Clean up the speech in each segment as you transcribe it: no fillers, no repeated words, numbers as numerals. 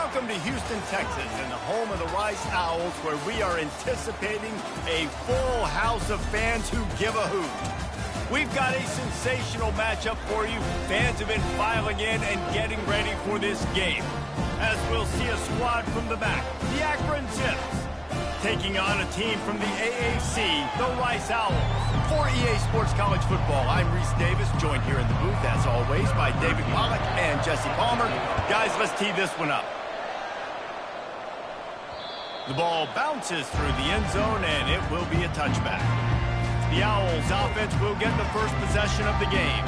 Welcome to Houston, Texas, and the home of the Rice Owls, where we are anticipating a full house of fans who give a hoot. We've got a sensational matchup for you. Fans have been filing in and getting ready for this game. As we'll see a squad from the back, the Akron Zips, taking on a team from the AAC, the Rice Owls. For EA Sports College Football, I'm Reese Davis, joined here in the booth, as always, by David Pollack and Jesse Palmer. Guys, let's tee this one up. The ball bounces through the end zone, and it will be a touchback. The Owls offense will get the first possession of the game.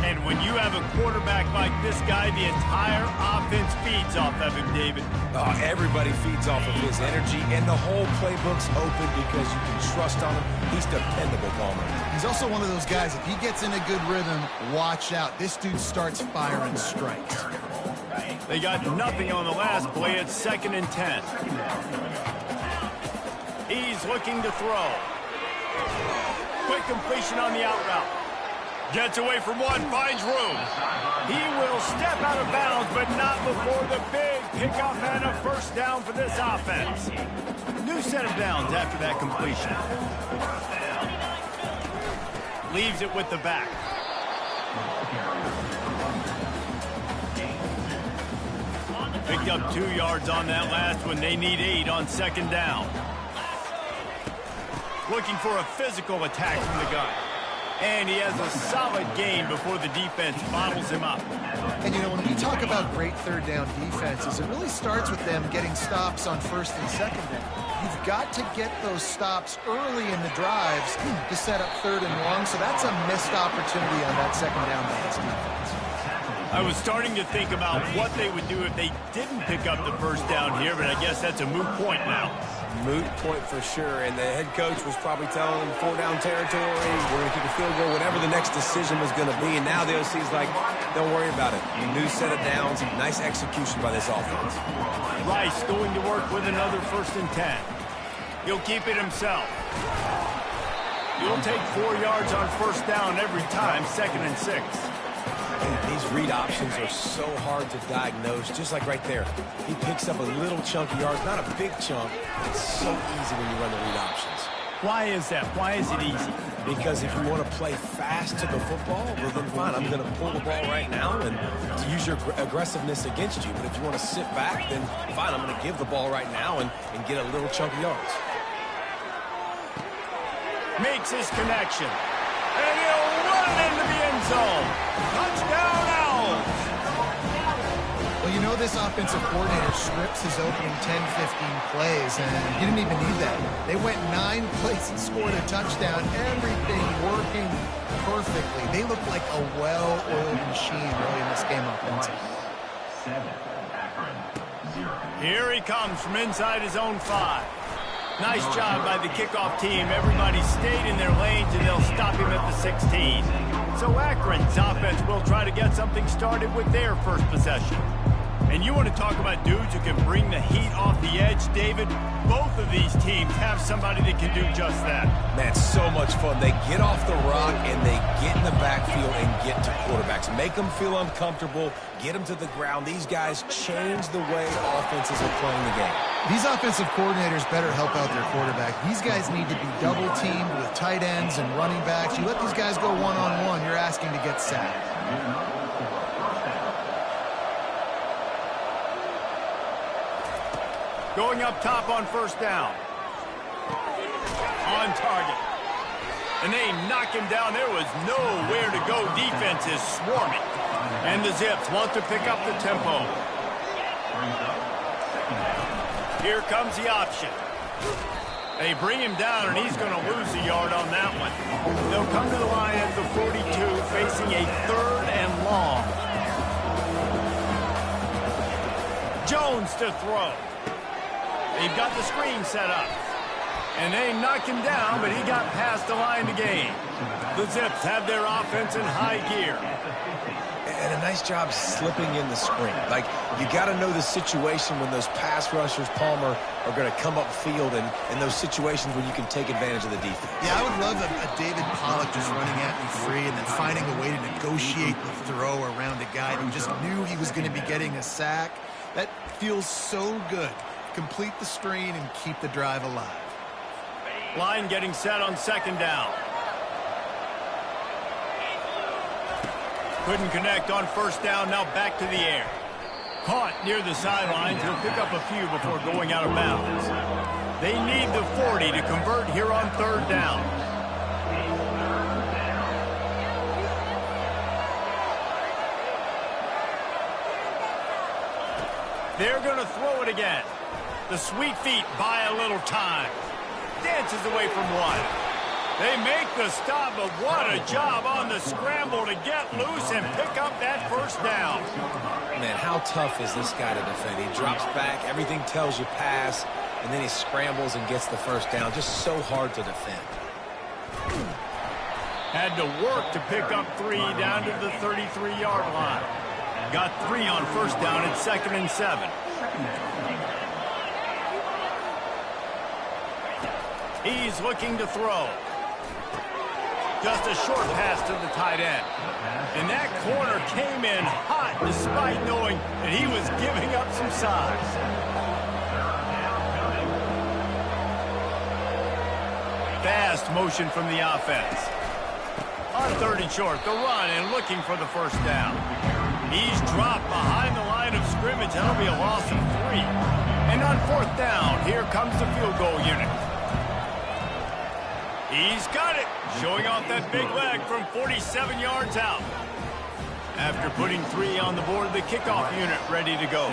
And when you have a quarterback like this guy, the entire offense feeds off of him, David. Oh, everybody feeds off of his energy, and the whole playbook's open because you can trust on him. He's dependable, Palmer. He's also one of those guys, if he gets in a good rhythm, watch out. This dude starts firing strikes. They got nothing on the last play. It's 2nd and 10. He's looking to throw. Quick completion on the out route. Gets away from one, finds room. He will step out of bounds, but not before the big pickup and a first down for this offense. New set of downs after that completion. Leaves it with the back. Picked up 2 yards on that last one. They need 8 on 2nd down. Looking for a physical attack from the gun. And he has a solid gain before the defense bottles him up. And, you know, when we talk about great third down defenses, it really starts with them getting stops on 1st and 2nd down. You've got to get those stops early in the drives to set up 3rd and long, so that's a missed opportunity on that 2nd down by this defense. I was starting to think about what they would do if they didn't pick up the first down here, but I guess that's a moot point now. Moot point for sure, and the head coach was probably telling them 4-down territory, we're going to kick a field goal, whatever the next decision was going to be, and now the OC's like, don't worry about it. New set of downs, nice execution by this offense. Rice going to work with another 1st and 10. He'll keep it himself. He'll take 4 yards on 1st down every time, 2nd and 6. These read options are so hard to diagnose, just like right there. He picks up a little chunk of yards, not a big chunk. It's so easy when you run the read options. Why is that? Why is it easy? Because if you want to play fast to the football, well then fine, I'm going to pull the ball right now and to use your aggressiveness against you. But if you want to sit back, then fine, I'm going to give the ball right now and get a little chunk of yards. Makes his connection. And he'll run it into the end zone. Touchdown, Owls! Well, you know this offensive coordinator scripts his opening 10-15 plays, and he didn't even need that. They went 9 plays and scored a touchdown. Everything working perfectly. They look like a well-oiled machine early in this game offensively. Here he comes from inside his own 5. Nice job by the kickoff team. Everybody stayed in their lanes, and they'll stop him at the 16. So Akron's offense will try to get something started with their first possession. And you want to talk about dudes who can bring the heat off the edge, David? Both of these teams have somebody that can do just that. Man, so much fun. They get off the rock, and they get in the backfield and get to quarterbacks. Make them feel uncomfortable, get them to the ground. These guys change the way offenses are playing the game. These offensive coordinators better help out their quarterback. These guys need to be double-teamed with tight ends and running backs. You let these guys go one-on-one, you're asking to get sacked. Going up top on 1st down. On target. And they knock him down. There was nowhere to go. Defense is swarming. And the Zips want to pick up the tempo. Here comes the option. They bring him down, and he's going to lose a yard on that one. They'll come to the line at the 42, facing a 3rd and long. Jones to throw. They've got the screen set up. And they knocked him down, but he got past the line to gain. The Zips have their offense in high gear. And a nice job slipping in the screen. Like, you got to know the situation when those pass rushers, Palmer, are going to come upfield and in those situations when you can take advantage of the defense. Yeah, I would love a David Pollack just running at me free and then finding a way to negotiate the throw around a guy who just knew he was going to be getting a sack. That feels so good. Complete the screen and keep the drive alive. Line getting set on second down. Couldn't connect on first down, now back to the air. Caught near the sidelines, he'll pick up a few before going out of bounds. They need the 40 to convert here on third down. They're going to throw it again. The sweet feet buy a little time. Dances away from one. They make the stop, but what a job on the scramble to get loose and pick up that first down. Man, how tough is this guy to defend? He drops back, everything tells you pass, and then he scrambles and gets the first down. Just so hard to defend. Had to work to pick up 3 down to the 33-yard line. Got 3 on first down at 2nd and 7. He's looking to throw. Just a short pass to the tight end. And that corner came in hot despite knowing that he was giving up some size. Fast motion from the offense. On 3rd and short, the run and looking for the first down. He's dropped behind the line of scrimmage. That'll be a loss of 3. And on 4th down, here comes the field goal unit. He's got it, showing off that big leg from 47 yards out. After putting 3 on the board, the kickoff unit ready to go.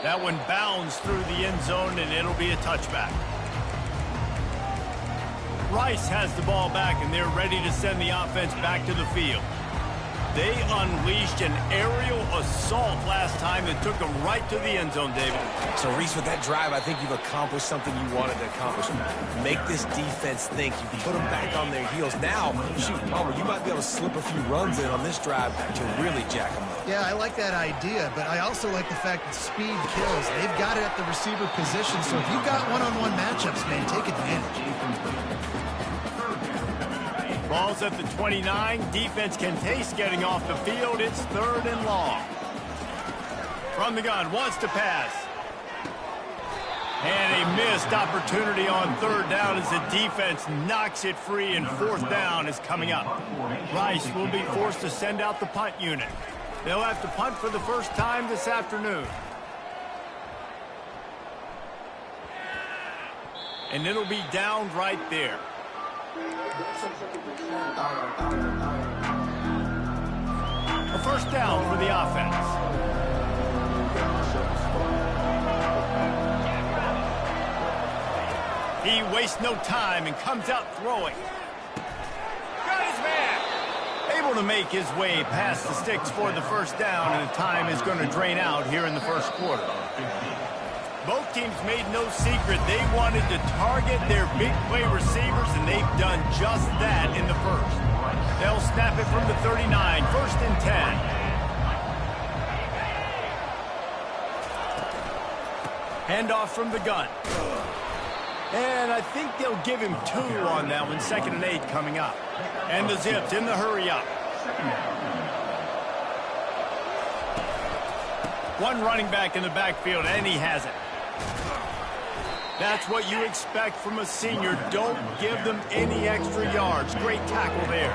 That one bounds through the end zone, and it'll be a touchback. Rice has the ball back, and they're ready to send the offense back to the field. They unleashed an aerial assault last time that took them right to the end zone, David. So, Reese, with that drive, I think you've accomplished something you wanted to accomplish. Make this defense think. You put them back on their heels. Now, shoot, Palmer, you might be able to slip a few runs in on this drive to really jack them up. Yeah, I like that idea, but I also like the fact that speed kills. They've got it at the receiver position, so if you've got one-on-one matchups, man, take advantage. Ball's at the 29. Defense can taste getting off the field. It's 3rd and long. From the gun, wants to pass. And a missed opportunity on 3rd down as the defense knocks it free, and 4th down is coming up. Rice will be forced to send out the punt unit. They'll have to punt for the first time this afternoon. And it'll be down right there. A first down for the offense. He wastes no time and comes out throwing. Got his man. Able to make his way past the sticks for the first down, and the time is going to drain out here in the first quarter. Both teams made no secret they wanted to target their big play receivers, and they've done just that in the first. They'll snap it from the 39, 1st and 10. Handoff from the gun. And I think they'll give him 2 on that one, 2nd and 8 coming up. And the Zips in the hurry up. One running back in the backfield, and he has it. That's what you expect from a senior. Don't give them any extra yards. Great tackle there.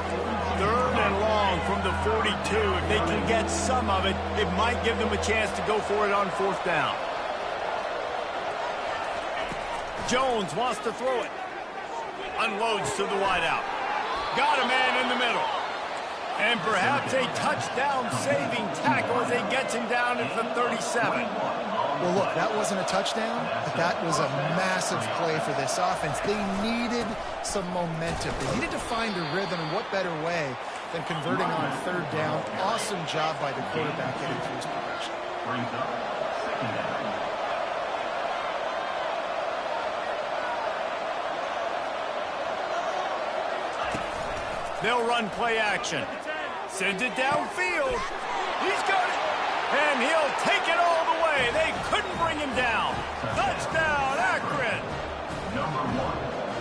3rd and long from the 42. If they can get some of it, it might give them a chance to go for it on 4th down. Jones wants to throw it. Unloads to the wideout. Got a man in the middle. And perhaps a touchdown-saving tackle as he gets him down at the 37. Well, look, that wasn't a touchdown, but that was a massive play for this offense. They needed some momentum. They needed to find a rhythm, and what better way than converting on 3rd down. Awesome job by the quarterback getting through his progression. They'll run play action. Sends it downfield. He's got it. And he'll take it all the way. They couldn't bring him down. Touchdown, Akron.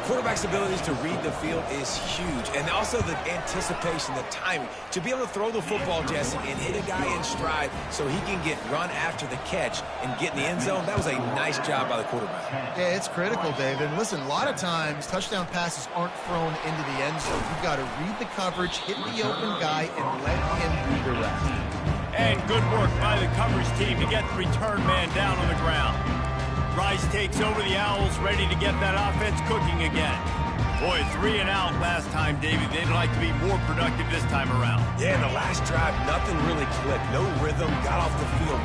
Quarterback's abilities to read the field is huge, and also the anticipation, the timing. To be able to throw the football, Jesse, and hit a guy in stride so he can get run after the catch and get in the end zone, that was a nice job by the quarterback. Yeah, it's critical, David. And listen, a lot of times touchdown passes aren't thrown into the end zone. You've got to read the coverage, hit the open guy, and let him do the rest. And good work by the coverage team to get the return man down on the ground. Rice takes over the Owls, ready to get that offense cooking again. Boy, 3 and out last time, David. They'd like to be more productive this time around. Yeah, in the last drive, nothing really clicked. No rhythm, got off the field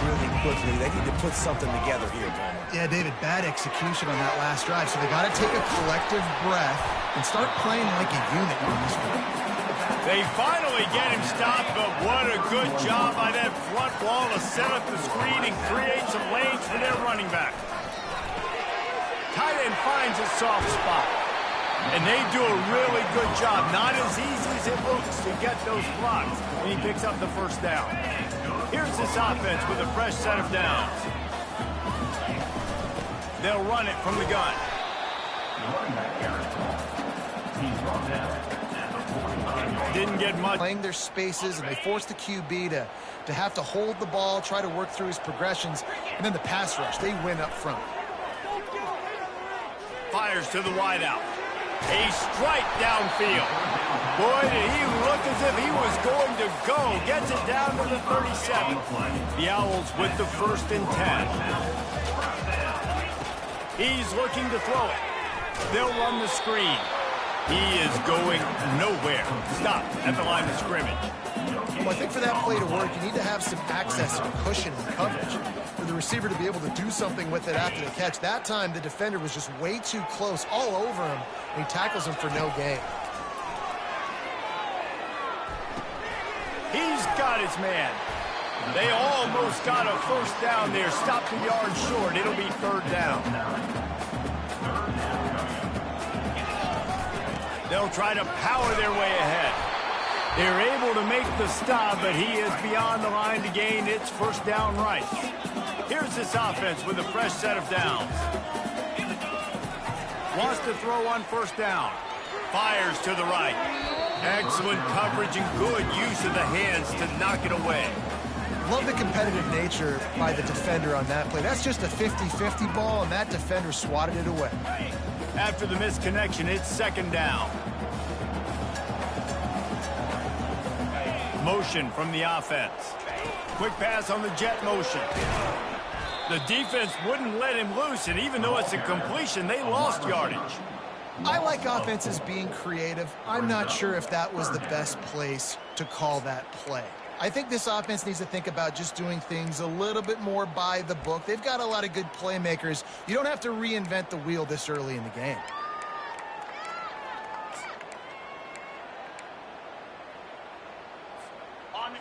really quickly. They need to put something together here, Palmer. Yeah, David, bad execution on that last drive. So they got to take a collective breath and start playing like a unit on this one. They finally get him stopped, but what a good job by that front wall to set up the screen and create some lanes for their running back. Tight end finds a soft spot, and they do a really good job. Not as easy as it looks to get those blocks, and he picks up the first down. Here's this offense with a fresh set of downs. They'll run it from the gun. Didn't get much. Playing their spaces, and they force the QB to have to hold the ball, try to work through his progressions, and then the pass rush. They win up front. Fires to the wideout. A strike downfield. Boy, did he look as if he was going to go. Gets it down to the 37. The Owls with the 1st and 10. He's looking to throw it. They'll run the screen. He is going nowhere. Stop at the line of scrimmage. Well, I think for that play to work, you need to have some access and cushion and coverage for the receiver to be able to do something with it after the catch. That time, the defender was just way too close, all over him, and he tackles him for no gain. He's got his man. They almost got a first down there. Stopped a yard short. It'll be 3rd down. They'll try to power their way ahead. They're able to make the stop, but he is beyond the line to gain. It's 1st down Rice. Here's this offense with a fresh set of downs. Wants to throw on 1st down. Fires to the right. Excellent coverage and good use of the hands to knock it away. Love the competitive nature by the defender on that play. That's just a 50-50 ball, and that defender swatted it away. After the misconnection, it's 2nd down. Motion from the offense. Quick pass on the jet motion. The defense wouldn't let him loose, and even though it's a completion, they lost yardage. I like offenses being creative. I'm not sure if that was the best place to call that play. I think this offense needs to think about just doing things a little bit more by the book. They've got a lot of good playmakers. You don't have to reinvent the wheel this early in the game.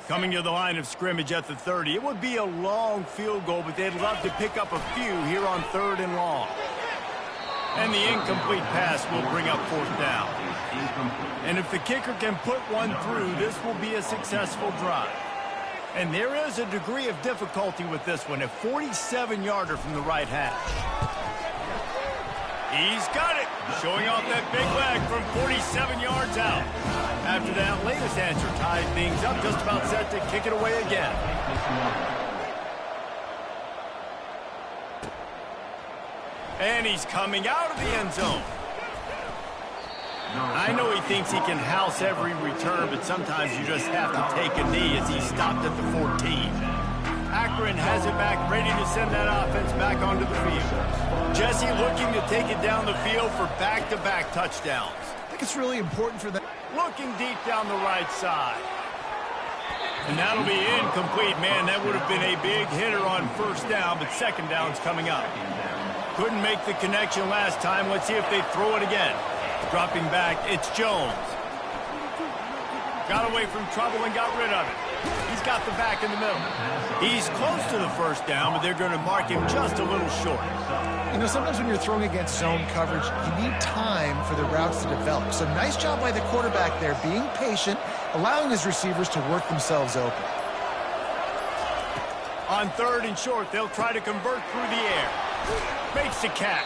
Coming to the line of scrimmage at the 30. It would be a long field goal, but they'd love to pick up a few here on 3rd and long. And the incomplete pass will bring up 4th down. And if the kicker can put one through, this will be a successful drive. And there is a degree of difficulty with this one, a 47-yarder from the right hash. He's got it, showing off that big leg from 47 yards out. After that latest answer tied things up, just about set to kick it away again. And he's coming out of the end zone. I know he thinks he can house every return, but sometimes you just have to take a knee as he stopped at the 14. Akron has it back, ready to send that offense back onto the field. Jesse looking to take it down the field for back-to-back touchdowns. I think it's really important for them. Looking deep down the right side. And that'll be incomplete. Man, that would have been a big hitter on 1st down, but 2nd down's coming up. Couldn't make the connection last time. Let's see if they throw it again. Dropping back, it's Jones. Got away from trouble and got rid of it. He's got the back in the middle. He's close to the 1st down, but they're going to mark him just a little short. You know, sometimes when you're throwing against zone coverage, you need time for the routes to develop. So nice job by the quarterback there, being patient, allowing his receivers to work themselves open. On 3rd and short, they'll try to convert through the air. Makes the catch.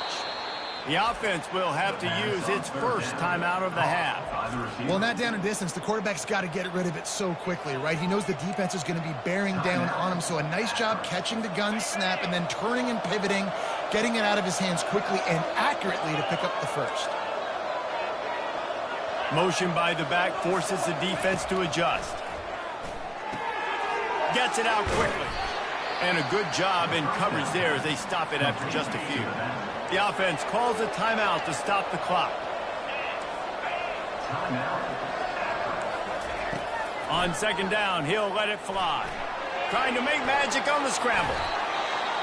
The offense will have to use its first timeout of the half. Well, in that down and distance, the quarterback's got to get rid of it so quickly, right? He knows the defense is going to be bearing down on him, so a nice job catching the gun snap and then turning and pivoting, getting it out of his hands quickly and accurately to pick up the first. Motion by the back forces the defense to adjust. Gets it out quickly. And a good job in coverage there as they stop it after just a few. The offense calls a timeout to stop the clock. On second down, he'll let it fly. Trying to make magic on the scramble.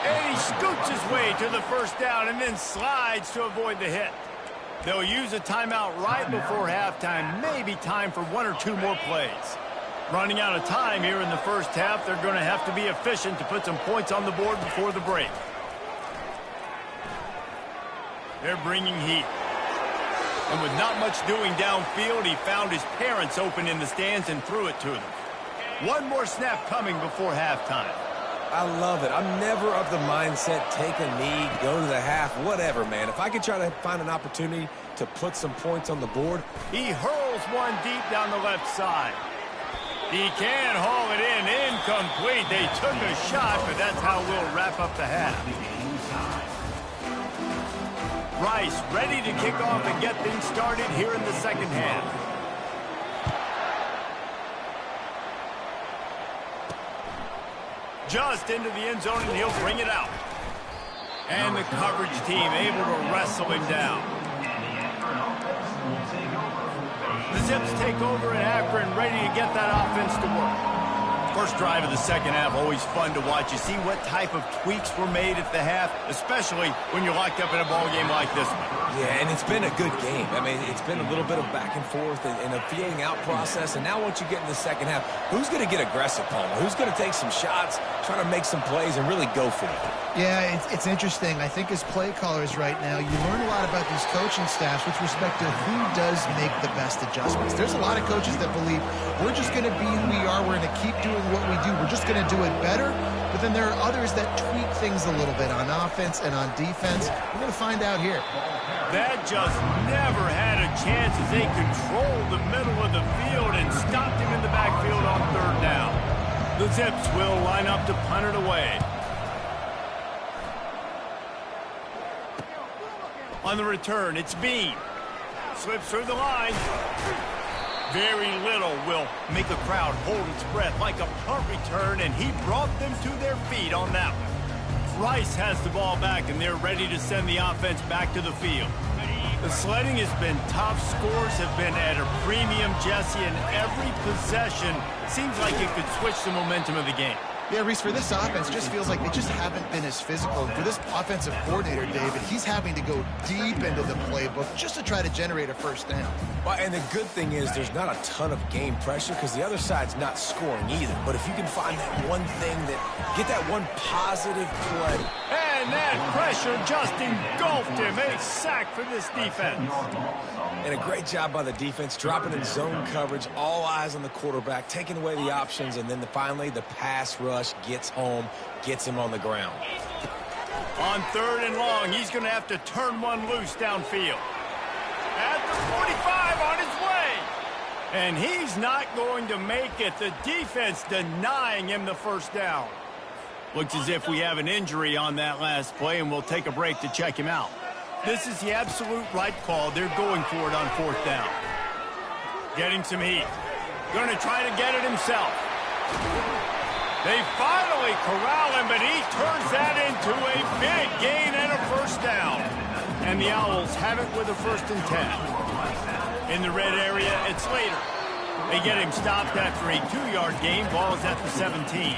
And he scoots his way to the first down and then slides to avoid the hit. They'll use a timeout right before halftime, maybe time for one or two more plays. Running out of time here in the first half, they're going to have to be efficient to put some points on the board before the break. They're bringing heat. And with not much doing downfield, he found his parents open in the stands and threw it to them. One more snap coming before halftime. I love it. I'm never of the mindset, take a knee, go to the half, whatever, man. If I could try to find an opportunity to put some points on the board. He hurls one deep down the left side. He can haul it in, incomplete. They took a shot, but that's how we'll wrap up the half. Rice ready to kick off and get things started here in the second half. Just into the end zone, and he'll bring it out. And the coverage team able to wrestle him down. The Zips take over in Akron, ready to get that offense to work. First drive of the second half, always fun to watch. You see what type of tweaks were made at the half, especially when you're locked up in a ball game like this one. Yeah, and it's been a good game. I mean, it's been a little bit of back and forth and a feeling out process. And now once you get in the second half, who's going to get aggressive, Palmer? Who's going to take some shots, try to make some plays, and really go for it? Yeah, it's interesting. I think as play callers right now, you learn a lot about these coaching staffs with respect to who does make the best adjustments. There's a lot of coaches that believe we're just going to be who we are. We're going to keep doing what we do. We're just going to do it better. But then there are others that tweak things a little bit on offense and on defense. We're going to find out here. That just never had a chance as they controlled the middle of the field and stopped him in the backfield on third down. The Zips will line up to punt it away. On the return, it's Bean. Slips through the line. Very little will make a crowd hold its breath like a punt return, and he brought them to their feet on that one. Rice has the ball back, and they're ready to send the offense back to the field. The sledding has been tough. Scores have been at a premium, Jesse, and every possession seems like it could switch the momentum of the game. Yeah, Reese, for this offense, just feels like they just haven't been as physical. For this offensive coordinator, David, he's having to go deep into the playbook just to try to generate a first down. Well, and the good thing is there's not a ton of game pressure because the other side's not scoring either. But if you can find that one thing get that one positive play. And that pressure just engulfed him. A sack for this defense. And a great job by the defense, dropping in zone coverage, all eyes on the quarterback, taking away the options, and then finally the pass rush gets home, gets him on the ground. On third and long, he's going to have to turn one loose downfield. At the 45 on his way. And he's not going to make it. The defense denying him the first down. Looks as if we have an injury on that last play, and we'll take a break to check him out. This is the absolute right call. They're going for it on fourth down. Getting some heat. Going to try to get it himself. They finally corral him, but he turns that into a big gain and a first down. And the Owls have it with a 1st and 10. In the red area, it's Slater. They get him stopped after a 2-yard gain. Ball is at the 17.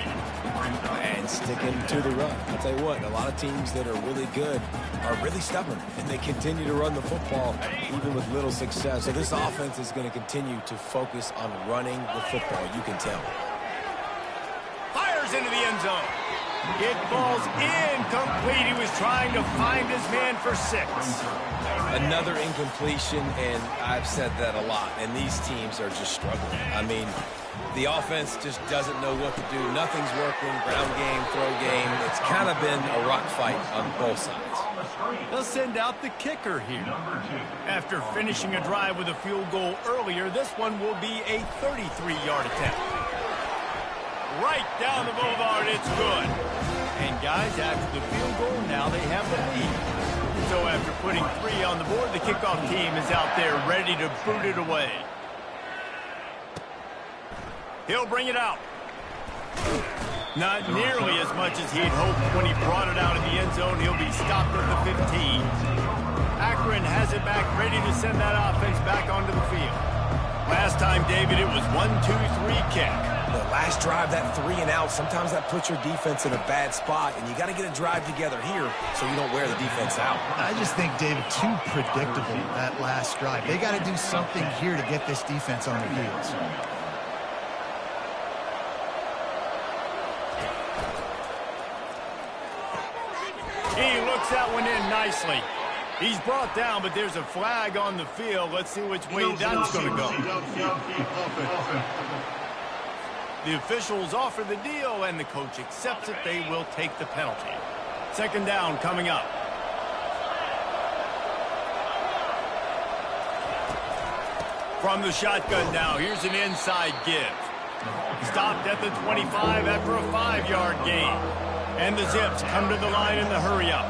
And sticking to the run. I'll tell you what, a lot of teams that are really good are really stubborn, and they continue to run the football even with little success. So this offense is going to continue to focus on running the football, you can tell. Fires into the end zone. It falls incomplete. He was trying to find his man for 6. Another incompletion, and I've said that a lot, and these teams are just struggling. I mean, the offense just doesn't know what to do. Nothing's working. Ground game, throw game. It's kind of been a rock fight on both sides. They'll send out the kicker here. After finishing a drive with a field goal earlier, this one will be a 33-yard attempt. Right down the boulevard, it's good. And guys, after the field goal, now they have the lead. So after putting 3 on the board, the kickoff team is out there ready to boot it away. He'll bring it out. Not nearly as much as he'd hoped when he brought it out in the end zone. He'll be stopped at the 15. Akron has it back, ready to send that offense back onto the field. Last time, David, it was 1-2-3 kick. The last drive, that 3 and out, sometimes that puts your defense in a bad spot, and you got to get a drive together here so you don't wear the defense out. I just think, David, too predictable, that last drive. They got to do something here to get this defense on their heels. He looks that one in nicely. He's brought down, but there's a flag on the field. Let's see which way that's going to go. The officials offer the deal, and the coach accepts it. They will take the penalty. Second down coming up. From the shotgun now, here's an inside give. Stopped at the 25 after a 5-yard gain. And the Zips come to the line in the hurry-up.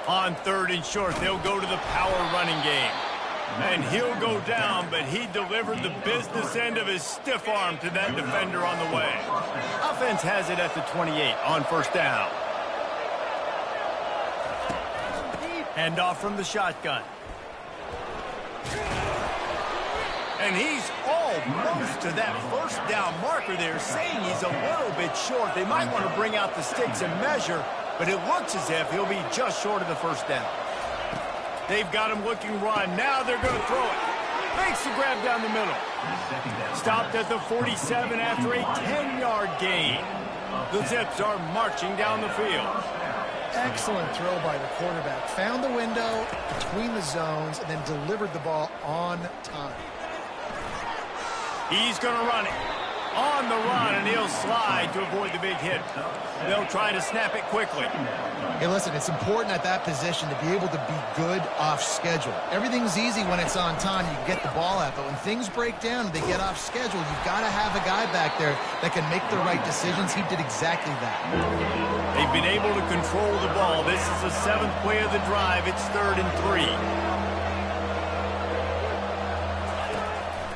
On 3rd and short, they'll go to the power running game. And he'll go down, but he delivered the business end of his stiff arm to that defender on the way. Offense has it at the 28 on 1st down. Hand off from the shotgun. And he's almost to that 1st down marker there, saying he's a little bit short. They might want to bring out the sticks and measure, but it looks as if he'll be just short of the 1st down. They've got him looking run. Now they're going to throw it. Makes the grab down the middle. Stopped at the 47 after a 10-yard gain. The Zips are marching down the field. Excellent throw by the quarterback. Found the window between the zones and then delivered the ball on time. He's going to run it. On the run, and he'll slide to avoid the big hit. They'll try to snap it quickly. Hey, listen, it's important at that position to be able to be good off schedule. Everything's easy when it's on time. You can get the ball out, but when things break down and they get off schedule, you've got to have a guy back there that can make the right decisions. He did exactly that. They've been able to control the ball. This is the 7th play of the drive. It's 3rd and 3.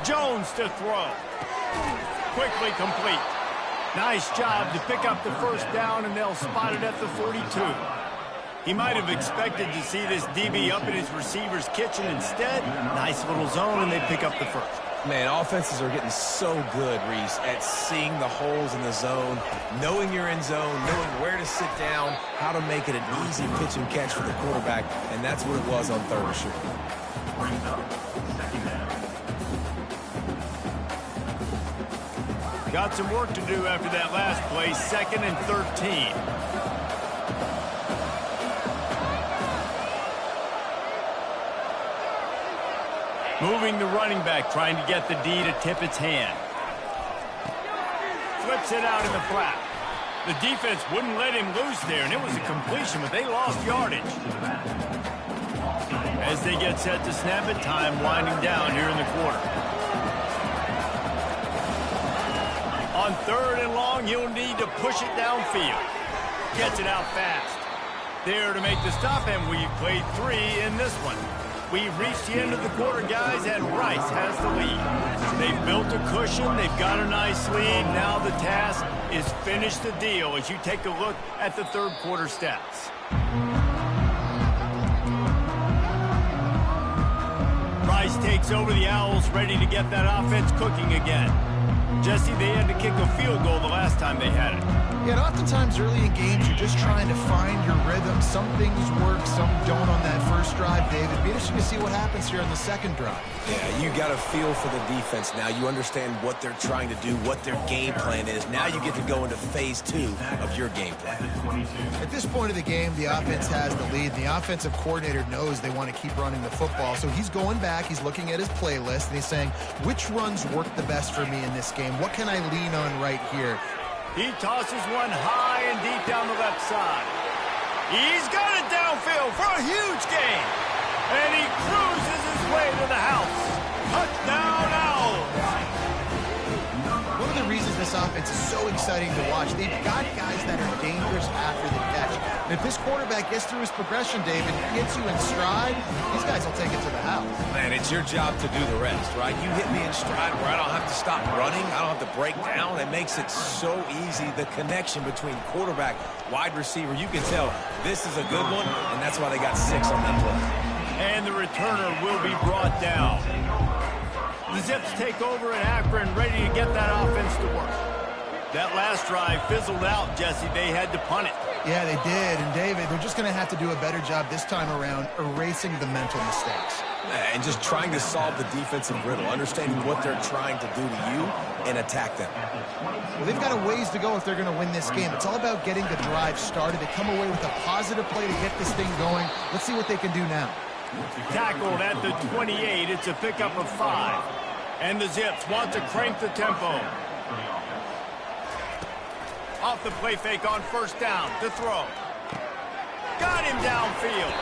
Jones to throw. Quickly complete. Nice job to pick up the 1st down, and they'll spot it at the 42. He might have expected to see this DB up in his receiver's kitchen. Instead, nice little zone, and they pick up the 1st. Man, offenses are getting so good, Reese, at seeing the holes in the zone, knowing you're in zone, knowing where to sit down, how to make it an easy pitch and catch for the quarterback, and that's what it was on 3rd and short. Got some work to do after that last play, 2nd and 13. Moving the running back, trying to get the D to tip its hand. Flips it out in the flat. The defense wouldn't let him loose there, and it was a completion, but they lost yardage. As they get set to snap it, time winding down here in the quarter. On 3rd and long, he'll need to push it downfield. Gets it out fast. There to make the stop, and we've played 3 in this one. We've reached the end of the quarter, guys, and Rice has the lead. They've built a cushion. They've got a nice lead. Now the task is finish the deal as you take a look at the 3rd quarter stats. Rice takes over the Owls, ready to get that offense cooking again. Jesse, they had to kick a field goal the last time they had it. Yeah, and oftentimes early in games, you're just trying to find your rhythm. Some things work, some don't on that first drive, David. It'd be interesting to see what happens here on the second drive. Yeah, you got a feel for the defense now. You understand what they're trying to do, what their game plan is. Now you get to go into phase 2 of your game plan. At this point of the game, the offense has the lead. The offensive coordinator knows they want to keep running the football. So he's going back, he's looking at his playlist, and he's saying, which runs work the best for me in this game? What can I lean on right here? He tosses one high and deep down the left side. He's got it downfield for a huge gain. And he cruises his way to the house. Touchdown, Owls. One of the reasons this offense is so exciting to watch, they've got guys that are dangerous after the catch. And if this quarterback gets through his progression, David, gets you in stride, these guys will take it to the house. Man, it's your job to do the rest, right? You hit me in stride where I don't have to stop running. I don't have to break down. It makes it so easy, the connection between quarterback, wide receiver. You can tell this is a good one, and that's why they got 6 on that play. And the returner will be brought down. The Zips take over in Akron, ready to get that offense to work. That last drive fizzled out, Jesse. They had to punt it. Yeah, they did. And, David, they're just going to have to do a better job this time around erasing the mental mistakes. And just trying to solve the defensive riddle, understanding what they're trying to do to you and attack them. Well, they've got a ways to go if they're going to win this game. It's all about getting the drive started. They come away with a positive play to get this thing going. Let's see what they can do now. Tackled at the 28. It's a pickup of 5. And the Zips want to crank the tempo. Off the play fake on first down to throw. Got him downfield.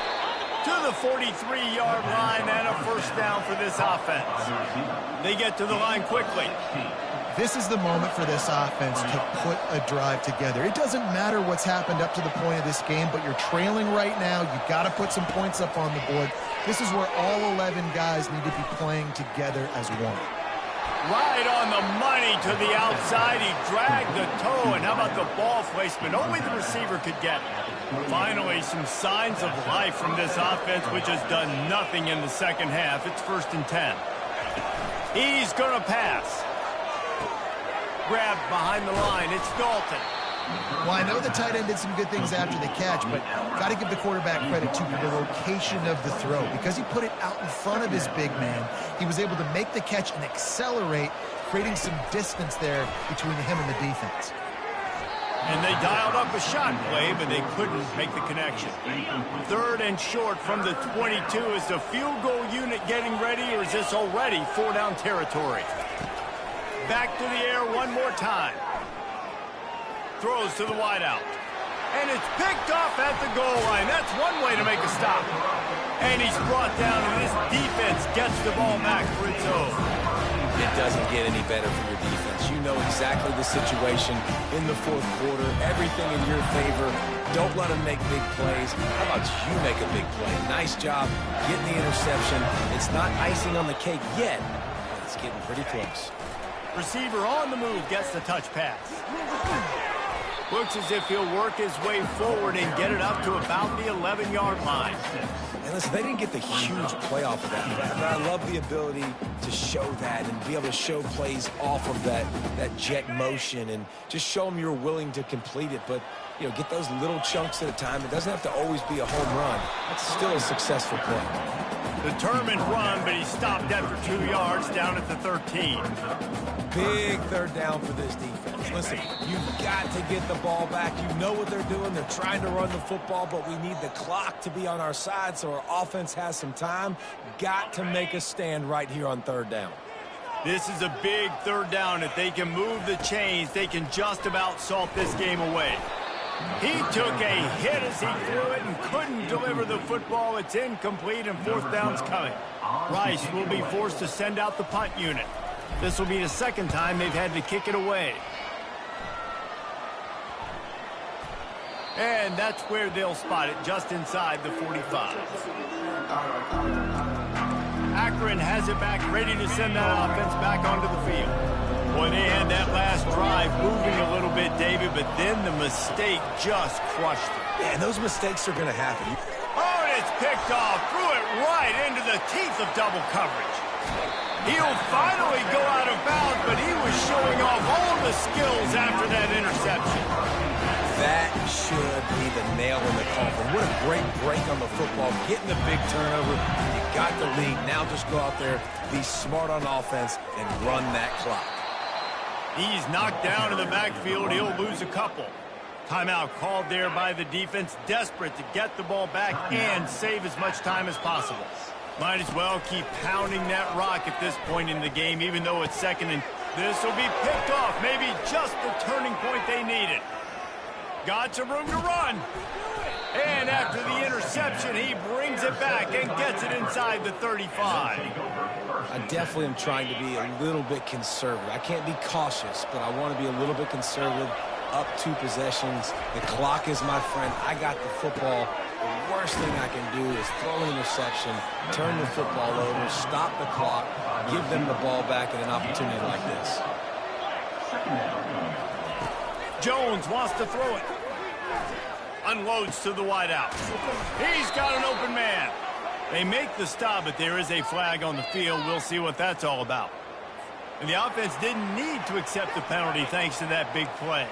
To the 43-yard line and a first down for this offense. They get to the line quickly. This is the moment for this offense to put a drive together. It doesn't matter what's happened up to the point of this game, but you're trailing right now. You've got to put some points up on the board. This is where all 11 guys need to be playing together as one. Right on the money to the outside. He dragged the toe, and how about the ball placement? Only the receiver could get it. Finally, some signs of life from this offense, which has done nothing in the second half. It's 1st and 10. He's going to pass. Grabbed behind the line. It's Dalton. Well, I know the tight end did some good things after the catch, but got to give the quarterback credit, too, for the location of the throw. Because he put it out in front of his big man, he was able to make the catch and accelerate, creating some distance there between him and the defense. And they dialed up a shot play, but they couldn't make the connection. 3rd and short from the 22. Is the field goal unit getting ready, or is this already 4-down territory? Back to the air one more time. Throws to the wideout. And it's picked off at the goal line. That's one way to make a stop. And he's brought down, and this defense gets the ball back for its own. It doesn't get any better for your defense. You know exactly the situation in the 4th quarter. Everything in your favor. Don't let them make big plays. How about you make a big play? Nice job getting the interception. It's not icing on the cake yet, but it's getting pretty close. Receiver on the move gets the touch pass. Looks as if he'll work his way forward and get it up to about the 11-yard line. And listen, they didn't get the huge play off of that, but I love the ability to show that and be able to show plays off of that jet motion and just show them you're willing to complete it. But, you know, get those little chunks at a time. It doesn't have to always be a home run. That's still a successful play. Determined run, but he stopped after 2 yards down at the 13. Big 3rd down for this defense. Listen, you've got to get the ball back. You know what they're doing. They're trying to run the football, but we need the clock to be on our side so our offense has some time. Got to make a stand right here on 3rd down. This is a big 3rd down. If they can move the chains, they can just about salt this game away. He took a hit as he threw it and couldn't deliver the football. It's incomplete, and 4th down's coming. Rice will be forced to send out the punt unit. This will be the 2nd time they've had to kick it away. And that's where they'll spot it, just inside the 45. Akron has it back, ready to send that offense back onto the field. Boy, they had that last drive moving a little bit, David, but then the mistake just crushed it. Yeah, and those mistakes are going to happen. Oh, and it's picked off, threw it right into the teeth of double coverage. He'll finally go out of bounds, but he was showing off all the skills after that interception. That should be the nail in the coffin. What a great break on the football. Getting the big turnover. You got the lead. Now just go out there, be smart on offense, and run that clock. He's knocked down in the backfield. He'll lose a couple. Timeout called there by the defense, desperate to get the ball back and save as much time as possible. Might as well keep pounding that rock at this point in the game, even though it's second and this will be picked off. Maybe just the turning point they needed. Got some room to run. And after the interception, he brings it back and gets it inside the 35. I definitely am trying to be a little bit conservative. I can't be cautious, but I want to be a little bit conservative. Up 2 possessions. The clock is my friend. I got the football. The worst thing I can do is throw an interception, turn the football over, stop the clock, give them the ball back at an opportunity like this. Jones wants to throw it. Unloads to the wideout. He's got an open man. They make the stop, but there is a flag on the field. We'll see what that's all about. And the offense didn't need to accept the penalty thanks to that big play.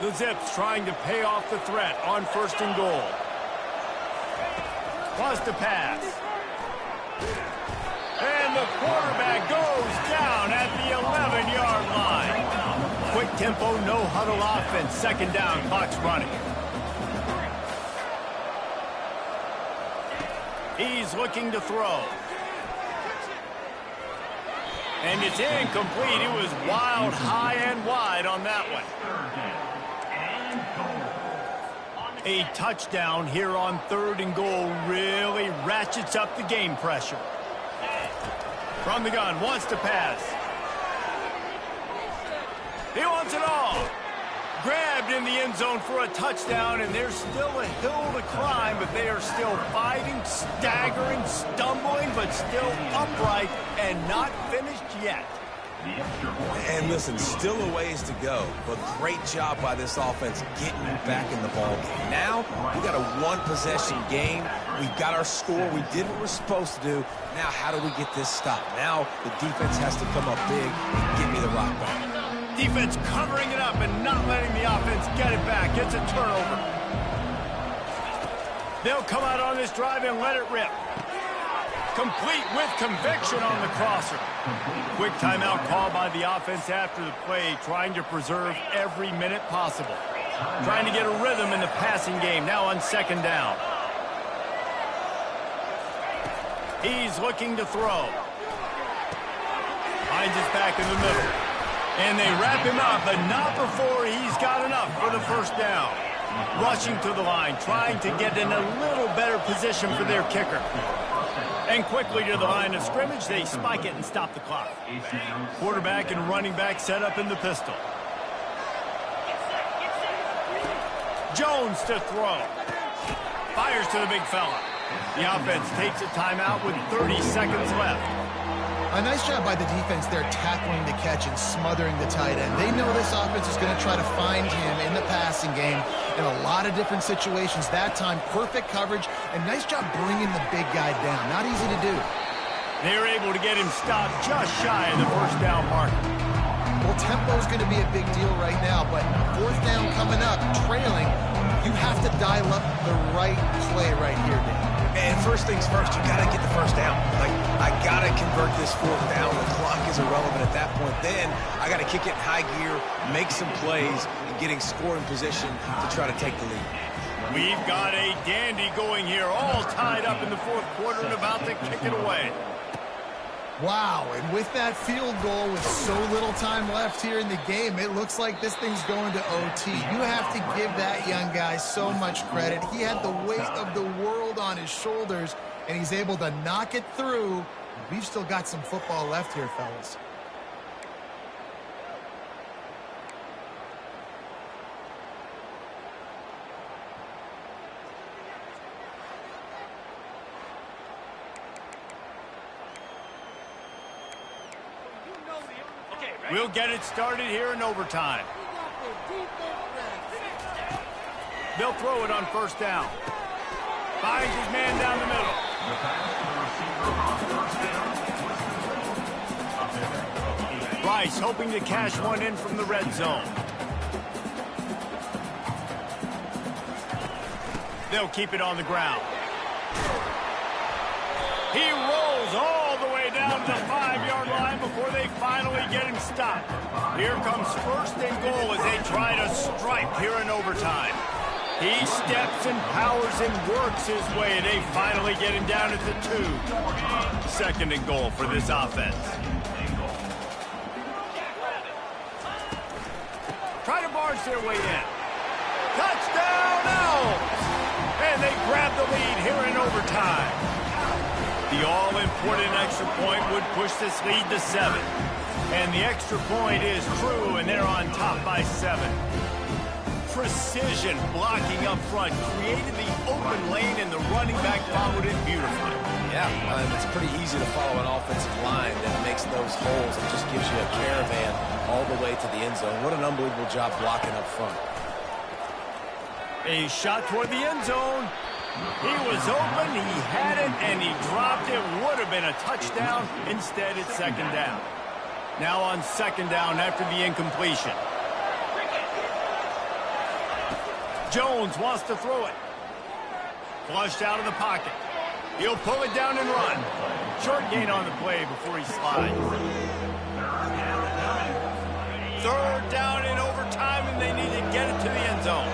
The Zips trying to pay off the threat on 1st and goal. Wants to pass. And the quarterback goes down at the 11-yard line. Quick tempo, no huddle offense. 2nd down, clock's running. He's looking to throw. And it's incomplete. It was wild, high and wide on that one. A touchdown here on 3rd and goal really ratchets up the game pressure. From the gun, wants to pass. He wants it all. Grabbed in the end zone for a touchdown, and there's still a hill to climb, but they are still fighting, staggering, stumbling, but still upright and not finished yet. And listen, still a ways to go, but great job by this offense getting back in the ball game. Now, we got a 1-possession game. We've got our score. We did what we're supposed to do. Now, how do we get this stopped? Now, the defense has to come up big and give me the rock back. Defense covering it up and not letting the offense get it back. It's a turnover. They'll come out on this drive and let it rip. Complete with conviction on the crosser. Quick timeout call by the offense after the play, trying to preserve every minute possible. Trying to get a rhythm in the passing game, now on 2nd down. He's looking to throw. Finds his back in the middle. And they wrap him up, but not before he's got enough for the 1st down. Rushing to the line, trying to get in a little better position for their kicker. And quickly to the line of scrimmage, they spike it and stop the clock. Quarterback and running back set up in the pistol. Jones to throw. Fires to the big fella. The offense takes a timeout with 30 seconds left. A nice job by the defense there tackling the catch and smothering the tight end. They know this offense is going to try to find him in the passing game in a lot of different situations. That time, perfect coverage, and nice job bringing the big guy down. Not easy to do. They're able to get him stopped just shy of the 1st down mark. Well, tempo is going to be a big deal right now, but 4th down coming up, trailing, you have to dial up the right play right here, Dan. And first things first, you got to get the 1st down. Like, I got to convert this 4th down. The clock is irrelevant at that point. Then I got to kick it in high gear, make some plays, and getting scoring position to try to take the lead. We've got a dandy going here, all tied up in the 4th quarter and about to kick it away. Wow, and with that field goal with so little time left here in the game, it looks like this thing's going to OT. You have to give that young guy so much credit. He had the weight of the world on his shoulders, and he's able to knock it through. We've still got some football left here, fellas. We'll get it started here in overtime. They'll throw it on 1st down. Finds his man down the middle. Rice hoping to cash one in from the red zone. They'll keep it on the ground. He rolls all the way down to the 5-yard line before they finally get him stopped. Here comes first and goal as they try to strike here in overtime. He steps and powers and works his way. They finally get him down at the 2. Second and goal for this offense. Try to barge their way in. Touchdown Owls! And they grab the lead here in overtime. The all-important extra point would push this lead to 7. And the extra point is true, and they're on top by 7. Precision blocking up front created the open lane, and the running back followed it beautifully. Yeah, it's pretty easy to follow an offensive line that makes those holes and just gives you a caravan all the way to the end zone. What an unbelievable job blocking up front. A shot toward the end zone. He was open, he had it, and he dropped it. Would have been a touchdown. Instead, it's second down. Now on second down after the incompletion. Jones wants to throw it. Flushed out of the pocket. He'll pull it down and run. Short gain on the play before he slides. Third down in overtime, and they need to get it to the end zone.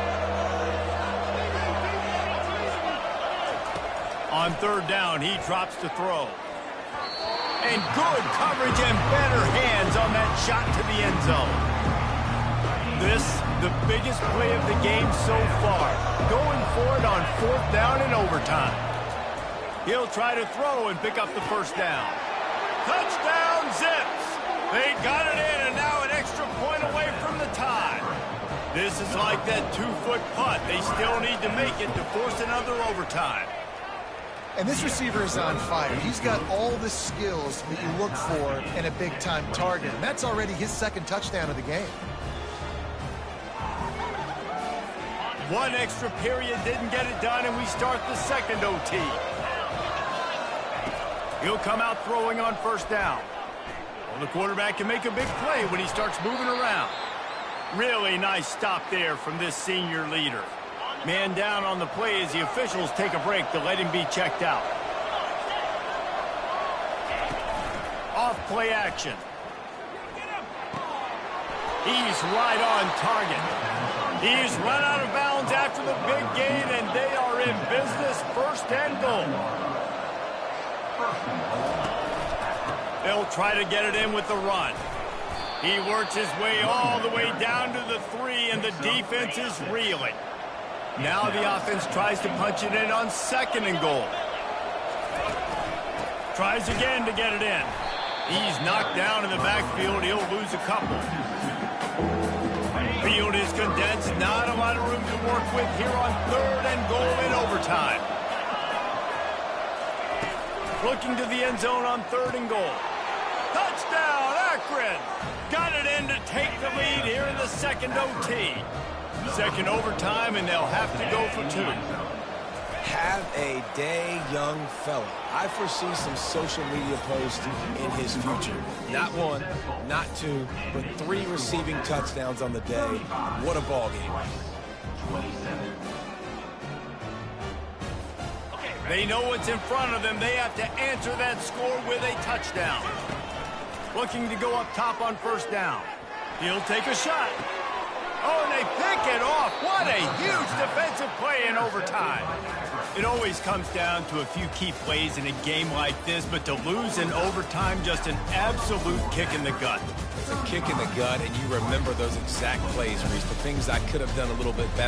On third down, he drops to throw. And good coverage and better hands on that shot to the end zone. This, the biggest play of the game so far. Going for it on fourth down in overtime. He'll try to throw and pick up the first down. Touchdown Zips! They got it in, and now an extra point away from the tie. This is like that 2-foot putt. They still need to make it to force another overtime. And this receiver is on fire. He's got all the skills that you look for in a big-time target. And that's already his second touchdown of the game. One extra period didn't get it done, and we start the second OT. He'll come out throwing on first down. Well, the quarterback can make a big play when he starts moving around. Really nice stop there from this senior leader. Man down on the play as the officials take a break to let him be checked out. Off play action. He's right on target. He's run out of bounds after the big gain, and they are in business, first and goal. They'll try to get it in with the run. He works his way all the way down to the 3, and the defense is reeling. Now the offense tries to punch it in on second and goal. Tries again to get it in. He's knocked down in the backfield. He'll lose a couple. Field is condensed. Not a lot of room to work with here on third and goal in overtime. Looking to the end zone on third and goal. Touchdown, Akron! Got it in to take the lead here in the second OT. Second overtime, and they'll have to go for 2. Have a day, young fella. I foresee some social media posts in his future. Not 1, not 2, but 3 receiving touchdowns on the day. What a ball game. They know what's in front of them. They have to answer that score with a touchdown. Looking to go up top on first down. He'll take a shot. Oh, and they pick it off. What a huge defensive play in overtime. It always comes down to a few key plays in a game like this, but to lose in overtime, just an absolute kick in the gut. It's a kick in the gut, and you remember those exact plays, Reese, the things I could have done a little bit better.